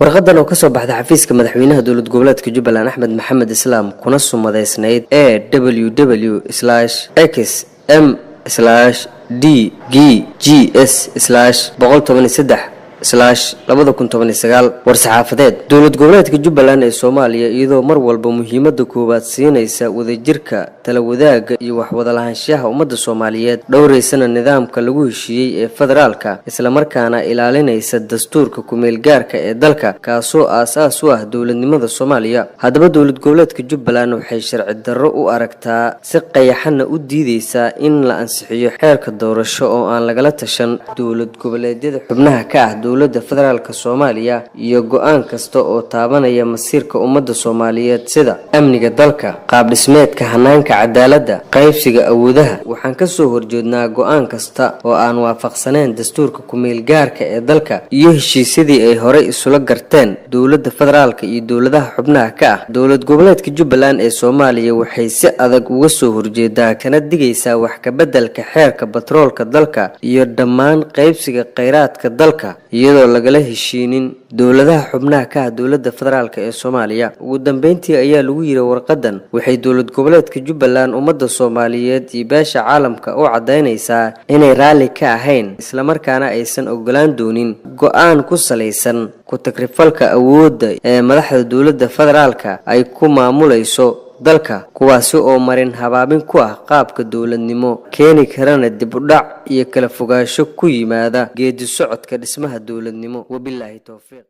warqadan oo ka soo baxday xafiiska madaxweynaha dowlad goboleedka Jubbaland Axmed Maxamed Islaam kuna sumadeysnayd www.xm/DGGS/2019 war-saxaafadeed dowlad goboleedka Jubbaland ee Soomaaliya iyadoo mar walba muhiimada koowaad siinaysa wadajirka tala wadaaga iyo wax wada lahaanshaha ummadda Soomaaliyeed dhowreysana nidaamka lagu heshiiyay ee federaalka isla markaana ilaalinaysa dastuurka ku meel gaarka ee dalka kaasoo aasaas u ah dowladnimada Soomaaliya haddaba dowlad goboleedka Jubbaland waxay sharci darro u aragtaa si qayaxan u diideysa in la ansixiyo xeerka doorasho oo aan lagala tashan dowlad goboleedyada xubnaha ka ah dowladda federaalka Soomaaliya iyo go'aan kasta oo taabanaya masiirka ummadda Soomaaliyeed sida amniga dalka qaab dhismeedka hanaanka cadaaladda qaybsiga awoodaha waxaan ka soo horjeednaa go'aan kasta oo aan waafaqsaneyn dastuurka ku meel gaarka ee dalka iyo heshiisyadii ay hore isula garteen dowladda federaalka iyo dowladaha xubnaha ka ah dowlad goboleedka Jubbaland ee Soomaaliya waxay si adag uga soo horjeedaa kana digaysaa wax ka beddelka xeerka batroolka dalka iyo dhammaan qaybsiga kheyraadka dalka iyadoo lagala heshiinin dowladaha xubnaha ka ah dowladda federaalka ee Soomaaliya ugu dambeyntii ayaa lagu yiri warqadan waxay dowlad goboleedka Jubbaland ummadda Soomaaliyeed iyo beesha caalamka u cadeynaysaa inay raali ka ahayn isla markaana aysan ogolaan doonin go'aan ku saleysan ku takrifalka awoodda ee madaxda dowladda federaalka ay ku maamulayso dalka kuwaasi oo marin habaabin ku ah qaabka dowladnimo keeni karana dib u dhac iyo kala fogaansho ku yimaada geedi socodka dhismaha dowladnimo wabillahi tawfiiq